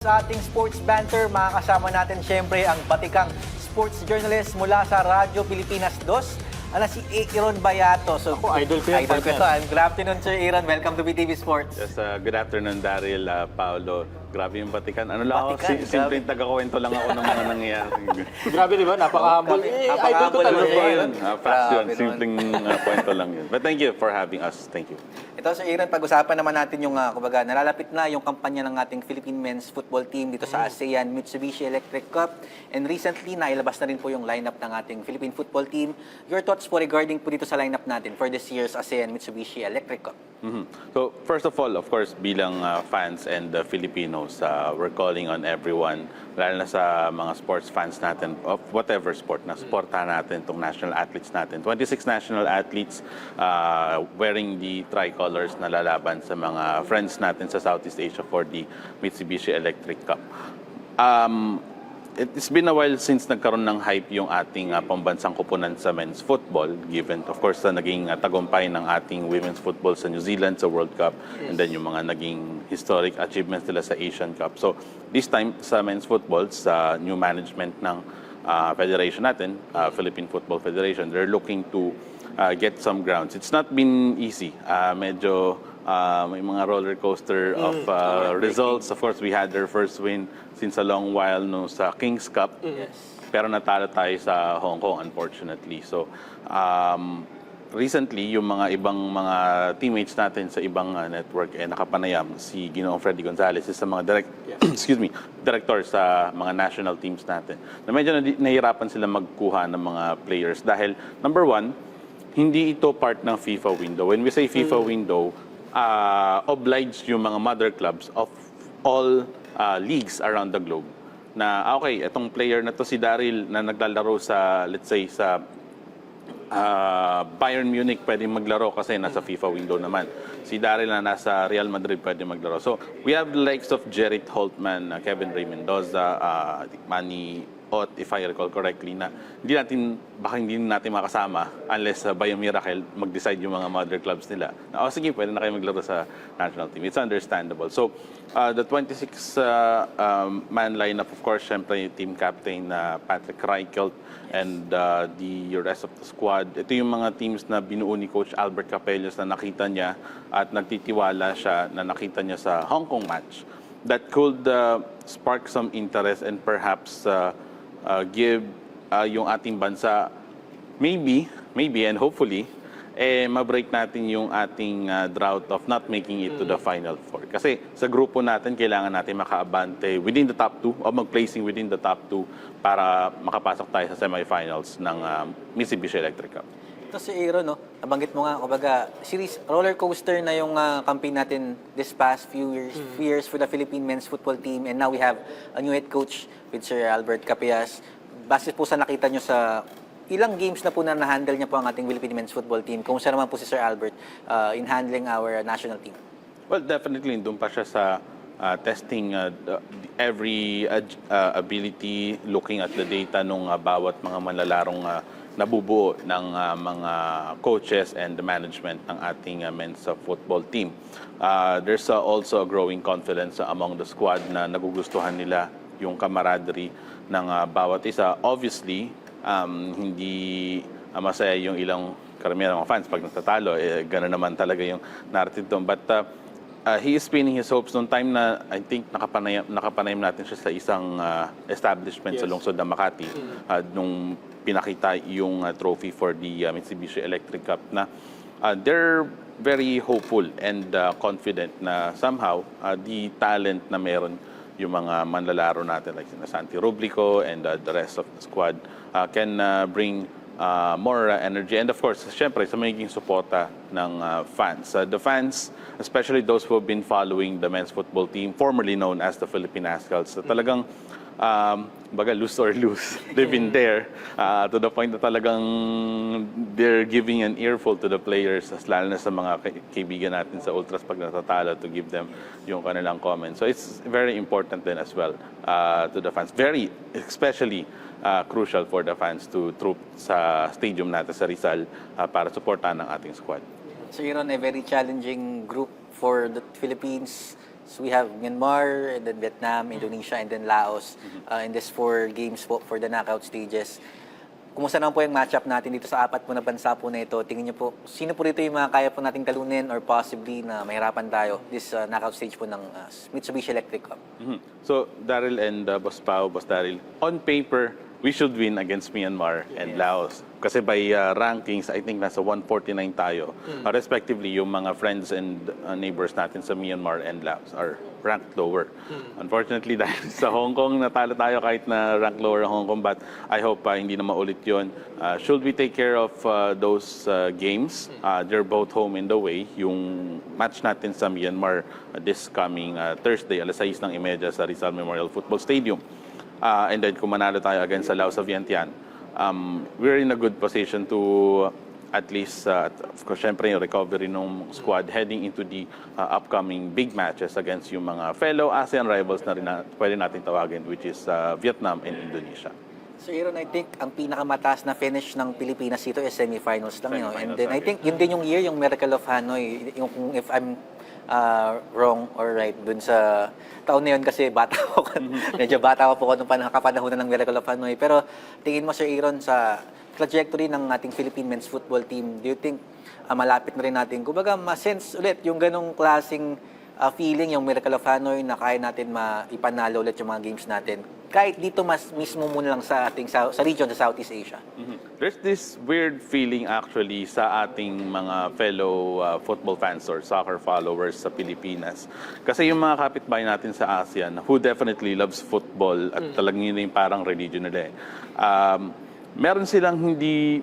Sa ating sports banter, makakasama natin siyempre ang batikang sports journalist mula sa Radyo Pilipinas 2, si Aaron Bayato. So, Ako, idol ko yan, Idol ko partner. to. Good afternoon, Sir Aaron. Welcome to BTV Sports. Yes, good afternoon, Daryl, Paolo. Grabe yung Batikan. Ano lang Batikan, ako, simpleng taga-kwento lang ako ng mga nangyayari. Grabe, di ba? Napaka-humble. Idol ko Napaka-humble talaga naman yun. yun. Fast yun. Grabe Simpleng kwento lang yun. But thank you for having us. Thank you. Ito, Sir Aaron, pag-usapan naman natin yung, kumbaga, nalalapit na yung kampanya ng ating Philippine men's football team dito sa ASEAN Mitsubishi Electric Cup. And recently, nailabas na rin po yung lineup ng ating Philippine football team. Your thoughts po regarding po dito sa lineup natin for this year's ASEAN Mitsubishi Electric Cup? So, first of all, of course, bilang fans and Filipinos, we're calling on everyone, lalo na sa mga sports fans natin, of whatever sport, na supportahan natin itong national athletes natin. 26 national athletes wearing the tricolors na lalaban sa mga friends natin sa Southeast Asia for the Mitsubishi Electric Cup. It's been a while since nagkaroon ng hype yung ating pambansang kupunan sa men's football, given, of course, sa naging tagumpay ng ating women's football sa New Zealand sa World Cup, and then yung mga naging historic achievements nila sa Asian Cup. So, this time sa men's football, sa new management ng federation natin, Philippine Football Federation, they're looking to get some grounds. It's not been easy. Medyo may mga roller coaster of results. Of course, we had their first win since a long while no sa Kings Cup. Yes. Pero natalo tayo sa Hong Kong, unfortunately. So, recently, yung mga ibang mga teammates natin sa ibang network nakapanayam. Si Ginoong Freddy Gonzalez, isa sa mga director sa mga national teams natin. Na medyo nahihirapan sila magkuha ng mga players dahil, number one, hindi ito part ng FIFA window. When we say FIFA window, obliged yung mga mother clubs of all leagues around the globe na okay, itong player na to si Daryl na naglalaro sa, let's say, sa Bayern Munich pwede maglaro kasi nasa FIFA window naman. Si Daryl na nasa Real Madrid pwede maglaro. So, we have the likes of Gerrit Holtman, Kevin Ray Mendoza, Manny Ott, if I recall correctly, na baka hindi natin makasama unless by a miracle mag-decide yung mga mother clubs nila na, sige, pwede na kayo maglaro sa national team. It's understandable. So, the 26-man lineup, of course, syempre yung team captain Patrick Reichelt and the rest of the squad. Ito yung mga teams na binuo ni Coach Albert Capellos na nakita niya at nagtitiwala siya na nakita niya sa Hong Kong match that could spark some interest and perhaps give yung ating bansa maybe and hopefully ma-break natin yung ating drought of not making it to the Final Four. Kasi sa grupo natin, kailangan natin makaabante within the top 2 o mag-placing within the top 2 para makapasok tayo sa semifinals ng Mitsubishi Electric Cup. Ito si Aaron, no? Nabanggit mo nga, kumbaga, series roller coaster na yung campaign natin this past few years for the Philippine men's football team, and now we have a new head coach with Sir Albert Capellas. Base po sa nakita nyo sa ilang games na po na na-handle niya po ang ating Philippine men's football team, kung saan naman po si Sir Albert in handling our national team? Well, definitely, doon pa siya sa testing every ability, looking at the data nung bawat mga manlalarong nabubuo ng mga coaches and the management ng ating men's football team. There's also a growing confidence among the squad na nagugustuhan nila yung camaraderie ng bawat isa. Obviously, hindi masaya yung ilang karamihan ng mga fans pag natatalo. Gano'n naman talaga yung narrative doon. But he is pinning his hopes noong time na I think nakapanayam natin siya sa isang establishment sa lungsod ng Makati nung pinakita yung trophy for the Mitsubishi Electric Cup na they're very hopeful and confident na somehow the talent na meron yung mga manlalaro natin like Santi Rublico and the rest of the squad can bring more energy. And of course, syempre, sa magiging suporta ng fans. The fans, especially those who have been following the men's football team, formerly known as the Philippine Ascals, talagang baga lose or lose. They've been there to the point na talagang they're giving an earful to the players, lalo na sa mga kaibigan natin sa Ultras pag natatalo, to give them yung kanilang comments. So it's very important then as well to the fans. Very, especially crucial for the fans to troop sa stadium natin sa Rizal para supportahan ang ating squad. So you're on a very challenging group for the Philippines. So we have Myanmar, and then Vietnam, Indonesia, and then Laos in this 4 games po for the knockout stages. Kumusta naman po yung matchup natin dito sa 4 po na bansa po na ito? Tingin niyo po, sino po dito yung mga kaya po nating talunin or possibly na mahirapan tayo this knockout stage po ng Mitsubishi Electric Cup? So, Daryl and Boss Pao, Boss Daryl, on paper, we should win against Myanmar and Laos. Kasi by rankings, I think nasa 149 tayo. Respectively, yung mga friends and neighbors natin sa Myanmar and Laos are ranked lower. Unfortunately, dahil sa Hong Kong, natalo tayo kahit na rank lower ang Hong Kong. But I hope hindi na maulit yun. Should we take care of those games? They're both home in the way. Yung match natin sa Myanmar this coming Thursday, alas 6:30 sa Rizal Memorial Football Stadium. And then kung manalo tayo against sa Laos of Vientiane, we're in a good position to at least, of course, syempre yung recovery ng squad heading into the upcoming big matches against yung mga fellow ASEAN rivals na rin na pwede natin tawagin, which is Vietnam and Indonesia. So, Aaron, I think ang pinakamataas na finish ng Pilipinas dito is semifinals lang. Yun. And then I think yun din yung year, yung Miracle of Hanoi. Yung, if I'm wrong or right, dun sa taon na yun kasi bata ako. Medyo bata ako po nung kapanahonan ng Miracle of Hanoi. Pero tingin mo, Sir Aaron, sa trajectory ng ating Philippine men's football team, do you think malapit na rin natin, kumbaga, ma-sense ulit yung ganong klaseng feeling, yung Miracle of Hanoi, na kaya natin ipanalo ulit yung mga games natin? Kahit dito mas mismo muna lang sa ating sa region sa Southeast Asia. There's this weird feeling actually sa ating mga fellow football fans or soccer followers sa Pilipinas. Kasi yung mga kapitbahay natin sa ASEAN who definitely loves football at talagang yun yung parang religion nila meron silang hindi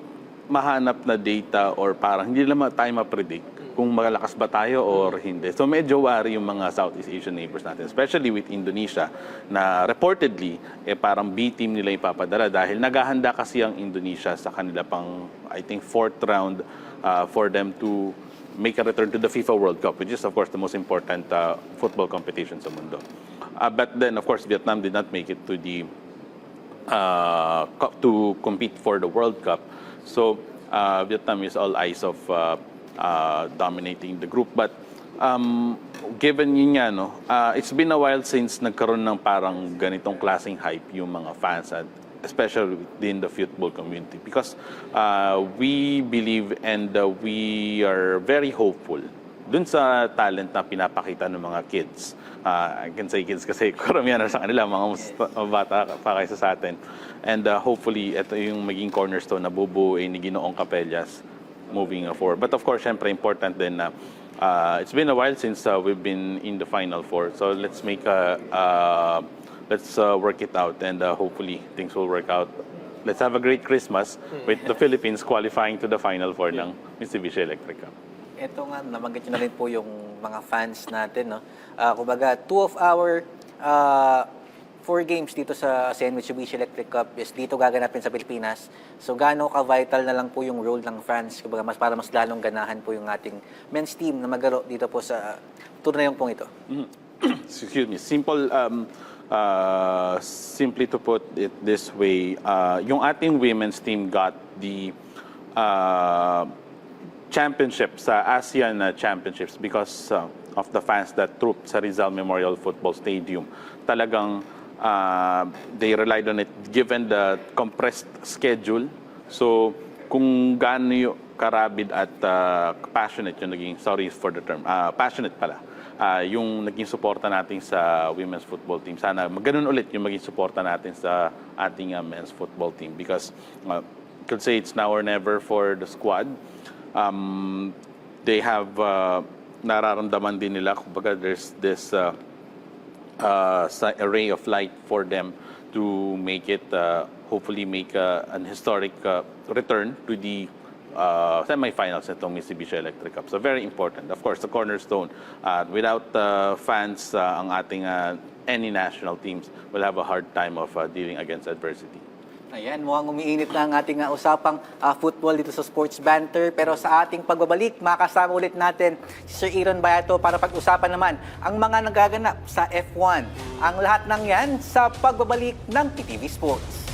mahanap na data or parang hindi nila tayo ma-predict kung malalakas ba tayo or hindi. So medyo worry yung mga Southeast Asian neighbors natin, especially with Indonesia, na reportedly, parang B-team nila ipapadala dahil naghahanda kasi ang Indonesia sa kanila pang, I think, 4th round for them to make a return to the FIFA World Cup, which is, of course, the most important football competition sa mundo. But then, of course, Vietnam did not make it to the to compete for the World Cup. So, Vietnam is all eyes of dominating the group. But given yun nga, it's been a while since nagkaroon ng parang ganitong klaseng hype yung mga fans, at especially within the football community. Because we believe and we are very hopeful dun sa talent na pinapakita ng mga kids. I can say kids kasi karamihan na sa kanila, mga bata pa kaysa sa atin. And hopefully, ito yung maging cornerstone na bubuuin ni Ginoong Capellas moving forward. But of course, syempre important din na it's been a while since we've been in the Final Four. So let's work it out, and hopefully things will work out. Let's have a great Christmas with the Philippines qualifying to the Final Four ng Mitsubishi Electric Cup. Ito nga, nabanggit nyo na rin po yung mga fans natin, no? Kumbaga, 2 of our 4 games dito sa ASEAN Mitsubishi Electric Cup is dito gaganapin sa Pilipinas. So, gaano ka-vital na lang po yung role ng fans, kumbaga, para mas lalong ganahan po yung ating men's team na maglaro dito po sa turnayong pong ito? Excuse me. Simply to put it this way, yung ating women's team got the championship sa ASEAN Championships because of the fans that trooped sa Rizal Memorial Football Stadium. Talagang they relied on it given the compressed schedule. So kung gaano yung karabid at passionate yung naging, sorry for the term, passionate pala, yung naging suporta natin sa women's football team. Sana maganoon ulit yung maging suporta natin sa ating men's football team because could say it's now or never for the squad. They have nararamdaman din nila, kumbaga there's this array of light for them to make it, hopefully make an historic return to the semifinals itong Mitsubishi Electric Cup. So very important. Of course, the cornerstone. Without fans, ang ating any national teams will have a hard time of dealing against adversity. Ayan, mukhang umiinit na ang ating usapang football dito sa Sports Banter. Pero sa ating pagbabalik, makasama ulit natin si Sir Aaron Bayato para pag-usapan naman ang mga nagaganap sa F1. Ang lahat ng yan sa pagbabalik ng PTV Sports.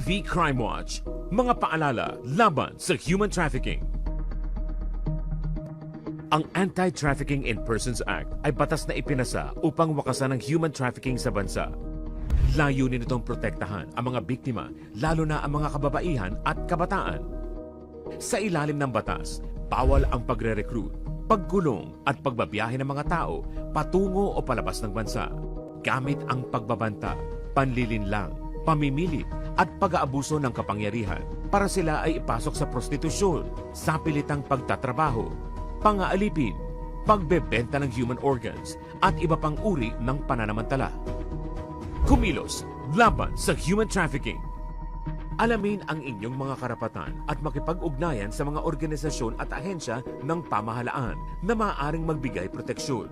TV Crime Watch. Mga paalala laban sa human trafficking. Ang Anti-Trafficking in Persons Act ay batas na ipinasa upang wakasan ang human trafficking sa bansa. Layunin itong protektahan ang mga biktima, lalo na ang mga kababaihan at kabataan. Sa ilalim ng batas, bawal ang pagre-recruit, pagkulong at pagbabiyahe ng mga tao patungo o palabas ng bansa gamit ang pagbabanta, panlilinlang, pamimilit at pag-aabuso ng kapangyarihan para sila ay ipasok sa prostitusyon, sa pilitang pagtatrabaho, pang-aalipin, pagbebenta ng human organs at iba pang uri ng pananamantala. Kumilos laban sa human trafficking. Alamin ang inyong mga karapatan at makipag-ugnayan sa mga organisasyon at ahensya ng pamahalaan na maaaring magbigay proteksyon.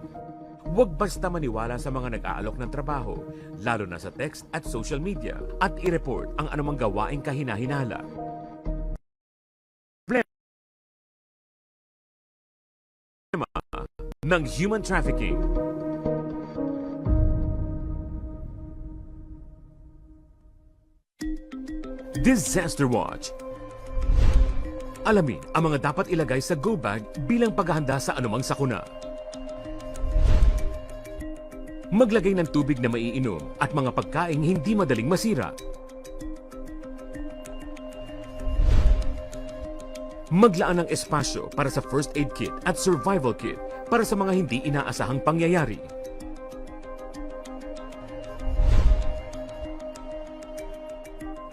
Huwag basta maniwala sa mga nag-aalok ng trabaho, lalo na sa text at social media, at i-report ang anumang gawaing kahinahinala. Ng human trafficking. Disaster Watch. Alamin ang mga dapat ilagay sa go bag bilang paghahanda sa anumang sakuna. Maglagay ng tubig na maiinom at mga pagkaing hindi madaling masira. Maglaan ng espasyo para sa first aid kit at survival kit para sa mga hindi inaasahang pangyayari.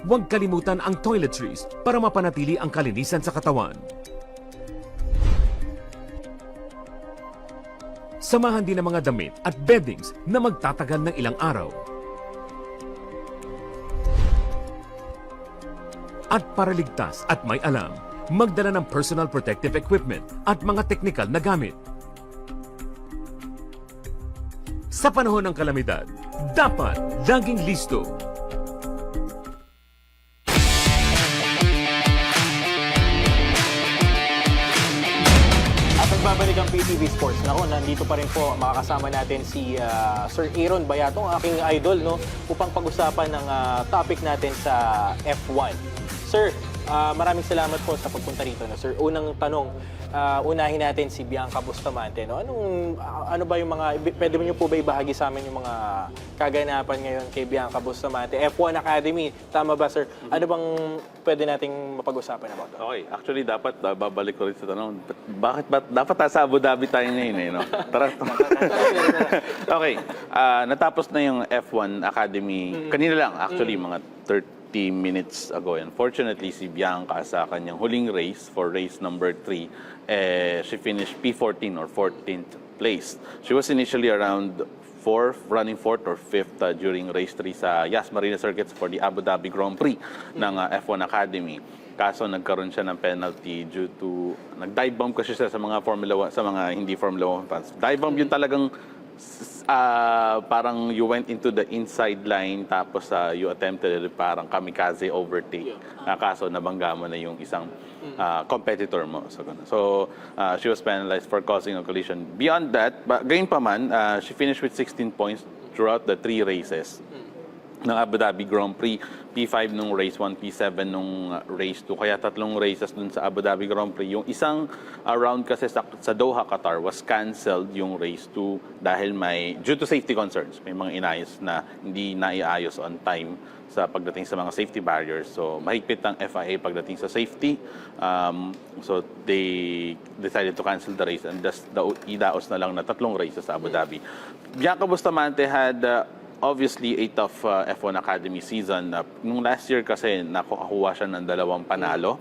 Huwag kalimutan ang toiletries para mapanatili ang kalinisan sa katawan. Samahan din ang mga damit at beddings na magtatagal ng ilang araw. At para ligtas at may alam, magdala ng personal protective equipment at mga teknikal na gamit. Sa panahon ng kalamidad, dapat laging listo. Babalik ang PTV Sports. Nako, nandito pa rin po makakasama natin si Sir Aaron Bayatong, aking idol, no, upang pag-usapan ng topic natin sa F1. Sir, maraming salamat po sa pagpunta rito, no, Sir. Unang tanong, unahin natin si Bianca Bustamante, no. Ano ba yung mga pwede mo niyo po ba ibahagi sa amin yung mga kaganapan ngayon kay Bianca Bustamante? F1 Academy, tama ba, Sir? Ano bang pwede nating mapag-usapan about that? Okay, actually dapat babalik ko rin sa tanong. Bakit ba dapat sa Abu Dhabi tayo ngayon eh, no? Tara. Okay, natapos na yung F1 Academy. Kanina lang actually mga 30 minutes ago. Unfortunately, si Bianca sa kanyang huling race for race number 3, she finished P14 or 14th place. She was initially around running 4th or 5th during race 3 sa Yas Marina Circuits for the Abu Dhabi Grand Prix ng F1 Academy. Kaso nagkaroon siya ng penalty due to nag-dive bomb kasi siya sa mga Formula 1, sa mga hindi Formula 1 fans. Dive bomb yung talagang parang you went into the inside line tapos you attempted parang kamikaze overtake. Kaso nabangga mo na yung isang competitor mo. So she was penalized for causing a collision. Beyond that, gayon pa man, she finished with 16 points throughout the 3 races ng Abu Dhabi Grand Prix. P5 nung race 1, P7 nung race 2. Kaya 3 races dun sa Abu Dhabi Grand Prix. Yung isang round kasi sa Doha, Qatar was cancelled yung race 2 dahil due to safety concerns. May mga inayos na hindi naiayos on time sa pagdating sa mga safety barriers. So mahigpit ang FIA pagdating sa safety. So they decided to cancel the race and idaos na lang na 3 races sa Abu Dhabi. Bianca Bustamante had obviously a tough F1 Academy season. Nung last year kasi nakuha siya ng 2 panalo.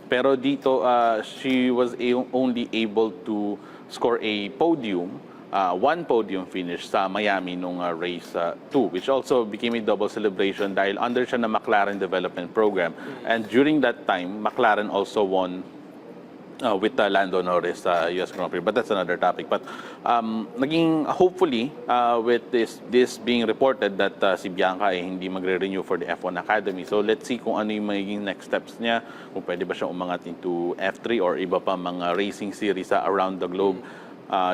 Pero dito, she was only able to score a podium, 1 podium finish sa Miami nung race 2, which also became a double celebration dahil under siya na McLaren Development Program. And during that time, McLaren also won with Lando Norris sa US Grand Prix. But that's another topic. But naging hopefully with this being reported that si Bianca ay hindi magre-renew for the F1 Academy. So let's see kung ano yung magiging next steps niya. Kung pwede ba siya umangat into F3 or iba pa mga racing series around the globe.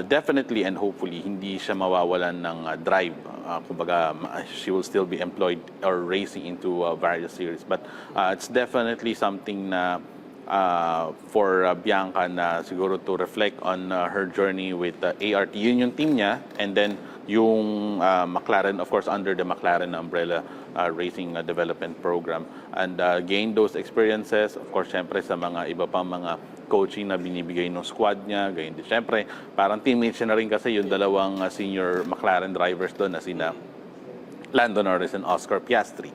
definitely and hopefully hindi siya mawawalan ng drive. Kumbaga, she will still be employed or racing into various series. But it's definitely something na for Bianca na siguro to reflect on her journey with ART. Yun yung team niya. And then yung McLaren, of course, under the McLaren umbrella racing development program. And gain those experiences, of course, syempre sa mga iba pang mga coaching na binibigay ng squad niya. Gayon din, syempre, parang teammates niya na rin kasi yung dalawang senior McLaren drivers doon na sina Lando Norris and Oscar Piastri.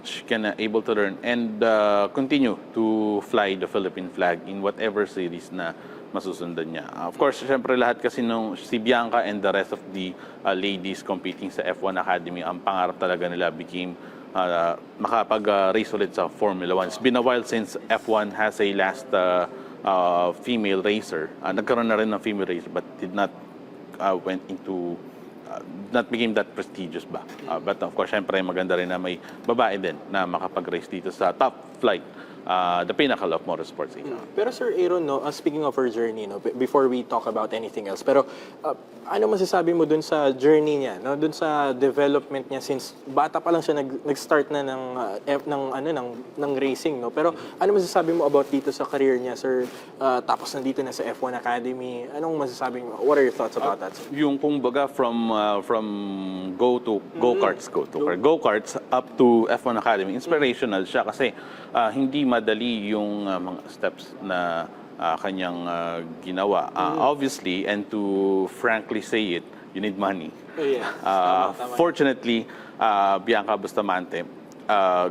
She can able to learn and continue to fly the Philippine flag in whatever series na masusundan niya. Of course, syempre lahat kasi nung si Bianca and the rest of the ladies competing sa F1 Academy, ang pangarap talaga nila became makapag-race ulit sa Formula 1. It's been a while since F1 has a last female racer. Nagkaroon na rin ng female racer but did not went into not became that prestigious ba. But of course, syempre maganda rin na may babae din na makapag-race dito sa top flight, the pinnacle of motorsports. Pero Sir Aaron, no, speaking of her journey, no, before we talk about anything else, pero ano masasabi mo dun sa journey niya, no, dun sa development niya since bata pa lang siya nag-start na ng racing, no? Pero ano masasabi mo about dito sa career niya, sir? Tapos nandito na sa F1 Academy. Anong masasabi mo? What are your thoughts about that, sir? Yung kumbaga from go-karts up to F1 Academy, inspirational siya kasi hindi madali yung mga steps na kanyang ginawa. Obviously, and to frankly say it, you need money. Tama. Fortunately, Bianca Bustamante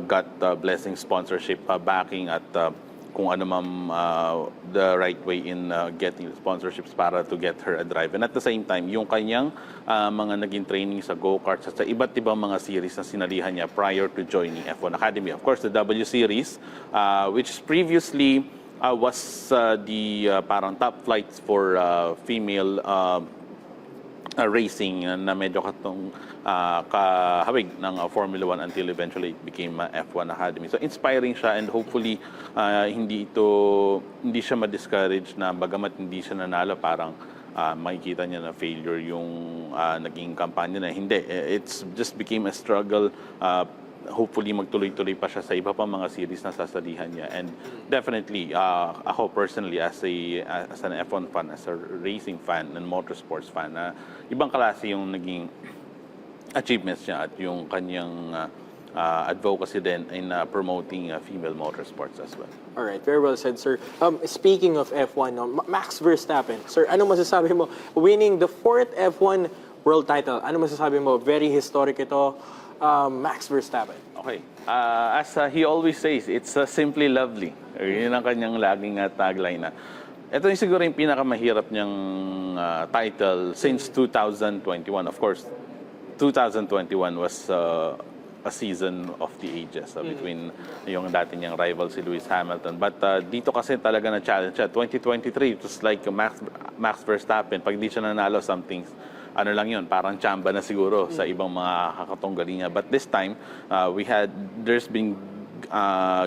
got blessing sponsorship, backing at kung ano the right way in getting sponsorships para to get her a drive. And at the same time, yung kanyang mga naging training sa go-karts at sa iba't ibang mga series na sinalihan niya prior to joining F1 Academy. Of course, the W Series, which previously was the parang top flights for female racing na medyo kahawig ng Formula 1 until eventually it became F1 Academy. So inspiring siya and hopefully hindi siya ma-discourage na bagamat hindi siya nanalo, parang makikita niya na failure yung naging kampanya na hindi. It's just became a struggle. Hopefully magtuloy-tuloy pa siya sa iba pang mga series na sasalihan niya. And definitely, ako personally as an F1 fan, as a racing fan and motorsports fan, ibang klase yung naging achievements niya at yung kanyang advocacy din in promoting female motorsports as well. All right, very well said, sir. Speaking of F1, no, Max Verstappen, sir, ano masasabi mo? Winning the 4th F1 world title, ano masasabi mo? Very historic ito. Max Verstappen. Okay. As he always says, it's simply lovely. Yun ang kanyang laging tagline na. Ito yung siguro yung pinakamahirap niyang title since 2021. Of course, 2021 was a season of the ages between yung dati niyang rival si Lewis Hamilton. But dito kasi talaga na challenge siya. 2023, it was like Max Verstappen. Pag di siya nanalo, something ano lang yun, parang chamba na siguro sa ibang mga kakatunggali niya. But this time, there's been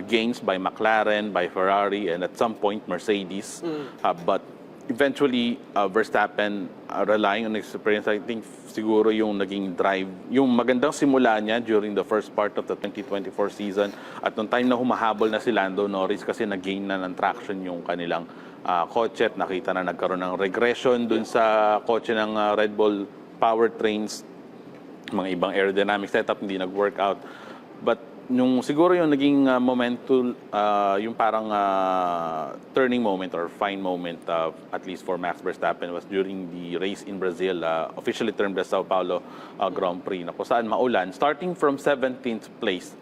gains by McLaren, by Ferrari, and at some point, Mercedes. But eventually, Verstappen, relying on experience, I think siguro yung naging drive, yung magandang simula niya during the first part of the 2024 season. At nung time na humahabol na si Lando Norris kasi nag-gain na ng traction yung kanilang kotse at nakita na nagkaroon ng regression dun sa kotse ng Red Bull powertrains, mga ibang aerodynamic setup hindi nag-work out. But nung siguro yung naging momentum, yung parang turning moment or fine moment, at least for Max Verstappen, was during the race in Brazil, officially termed the Sao Paulo Grand Prix, na kung saan maulan. Starting from 17th place,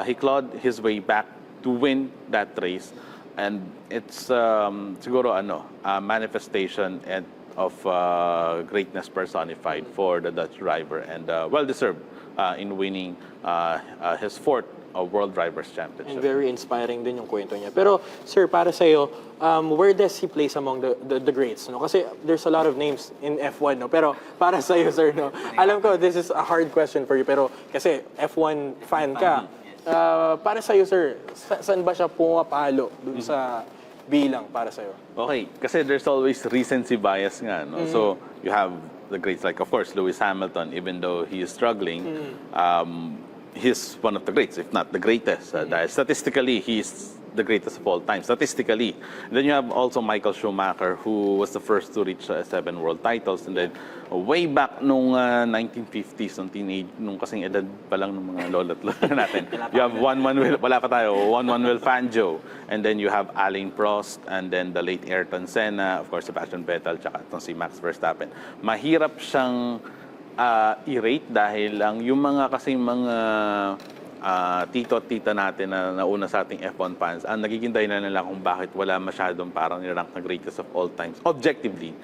he clawed his way back to win that race. And it's siguro a manifestation of greatness personified for the Dutch driver, and well-deserved in winning his 4th World Drivers' Championship. And very inspiring din yung kwento niya. Pero, sir, para sa'yo, where does he place among the greats? No? Kasi there's a lot of names in F1, no? Pero para sa'yo, sir, no? Alam ko, this is a hard question for you, pero kasi F1 fan ka. Para sa'yo, sir, saan ba siya pumapalo dun sa bilang para sa'yo? Okay, kasi there's always recency bias nga, no? So, you have the greats, like, of course, Lewis Hamilton, even though he is struggling, he's one of the greats, if not the greatest. Dahil statistically, he's the greatest of all time, statistically. And then you have also Michael Schumacher, who was the first to reach 7 world titles. And then, way back nung 1950s, nung kasing edad pa lang ng mga lola't lola natin, you have wala pa tayo, Manuel Fangio. And then you have Alain Prost, and then the late Ayrton Senna, of course, Sebastian Vettel, tsaka itong si Max Verstappen. Mahirap siyang i-rate dahil lang yung mga kasing mga tito at tita natin na nauna sa ating F1 fans, ang nagiging dahilan nila kung bakit wala masyadong parang nirank na greatest of all times, objectively,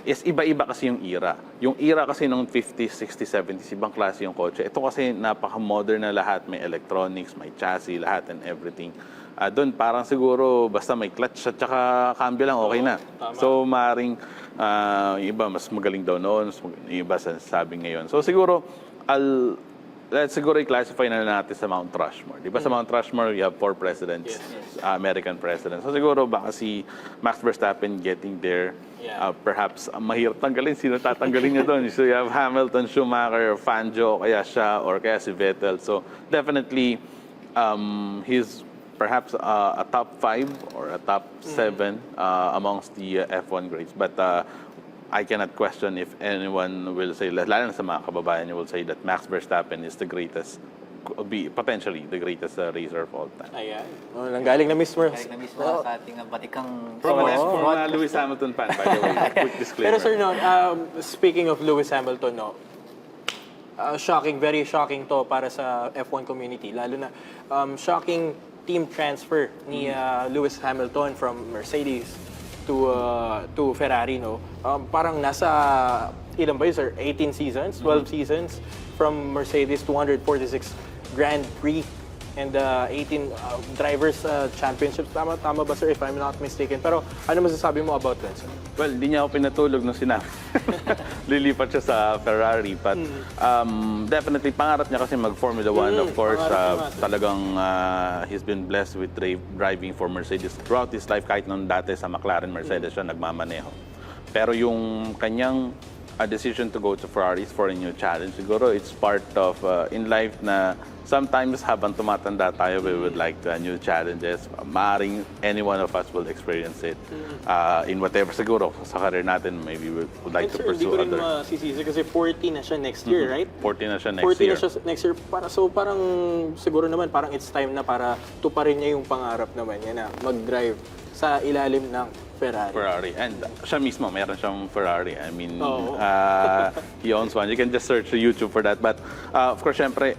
is iba-iba kasi yung era. Yung era kasi nung 50s, 60s, 70s, ibang klase yung kotse. Ito kasi napaka-modern na lahat. May electronics, may chassis, lahat and everything. Doon parang siguro basta may clutch at saka cambio lang, okay na. So maaaring iba mas magaling daw noon, iba sabi ngayon. So siguro, let's siguro i-classify na natin sa Mount Rushmore. Di ba sa Mount Rushmore, you have 4 presidents, American presidents. So siguro baka si Max Verstappen getting there, perhaps mahirap tanggalin. Sino tatanggalin niya doon? So you have Hamilton, Schumacher, Fangio, kaya siya, or kaya si Vettel. So definitely, he's perhaps a top 5 or a top 7 amongst the F1 greats. But I cannot question if anyone will say, lalo na sa mga kababayan niyo, will say that Max Verstappen is the greatest, be potentially the greatest racer of all time. Ayan. Nanggaling na mismo. Kahit na mismo sa ating batikang... From a Lewis Hamilton fan, by the way. Quick disclaimer. Pero sir, no, speaking of Lewis Hamilton, no, shocking, very shocking to para sa F1 community. Lalo na shocking team transfer ni Lewis Hamilton from Mercedes to Ferrari, no? Parang nasa, ilan ba yun, sir? 18 seasons, 12 seasons from Mercedes, 246 Grand Prix and 18 drivers championships. Tama ba, sir, if I'm not mistaken? Pero ano masasabi mo about that, sir? Well, di niya ako pinatulog nung sinabi. Lilipat siya sa Ferrari. But definitely, pangarap niya kasi mag-Formula 1. Of course, talagang he's been blessed with driving for Mercedes throughout his life. Kahit nung dati sa McLaren Mercedes siya nagmamaneho. Pero yung kanyang decision to go to Ferrari for a new challenge, siguro it's part of in life na sometimes habang tumatanda tayo, we would like new challenges. Maaring any one of us will experience it in whatever siguro sa career natin. Maybe we would like to pursue other. Hindi ko rin masisisi kasi 40 na siya next year, right? 40 na siya next 40 year. na siya next year. So parang siguro naman parang it's time na para tuparin niya yung pangarap naman niya na mag-drive sa ilalim ng Ferrari. And siya mismo, meron siyang Ferrari. I mean, he owns one. You can just search YouTube for that. But of course, syempre,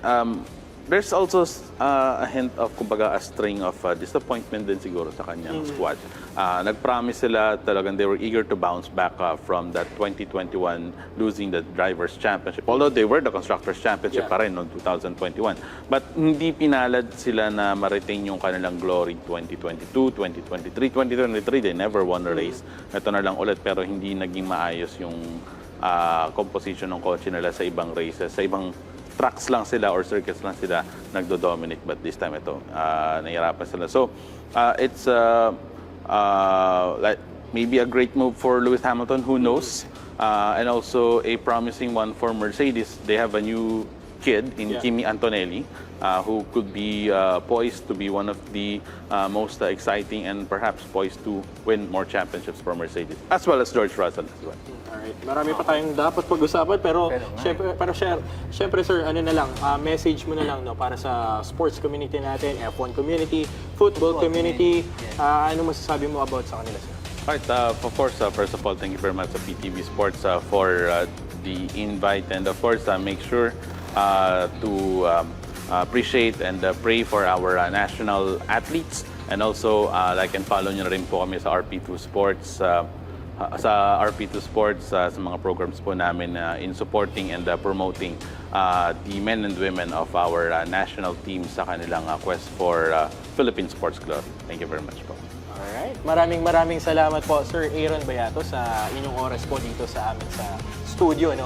there's also a hint of, kumbaga, a string of disappointment din siguro sa kanyang squad. Nag-promise sila talagang they were eager to bounce back from that 2021 losing the Drivers' Championship. Although they were the Constructors' Championship pa rin noong 2021. But hindi pinalad sila na ma-retain yung kanilang glory 2022, 2023, 2023. They never won a race. Ito na lang ulit pero hindi naging maayos yung composition ng kotse nila sa ibang races, sa ibang tracks lang sila or circuits lang sila nagdo-dominate, but this time ito nahirapan sila. So it's like maybe a great move for Lewis Hamilton, who knows, and also a promising one for Mercedes. They have a new kid in Kimi Antonelli, who could be poised to be one of the most exciting and perhaps poised to win more championships for Mercedes, as well as George Russell as well. Alright, marami pa tayong dapat pag-usapan pero syempre sir, ano na lang, message mo na lang no para sa sports community natin, F1 community, football community, ano masasabi mo about sa kanila, sir? Alright, of course, first of all, thank you very much to PTV Sports for the invite, and of course, make sure to appreciate and pray for our national athletes, and also like and follow nyo na rin po kami sa RP2 Sports, sa RP2 Sports, sa mga programs po namin in supporting and promoting the men and women of our national team sa kanilang quest for Philippine Sports Glory. Thank you very much po. Alright, maraming salamat po Sir Aaron Bayato sa inyong oras po dito sa amin sa studio. No?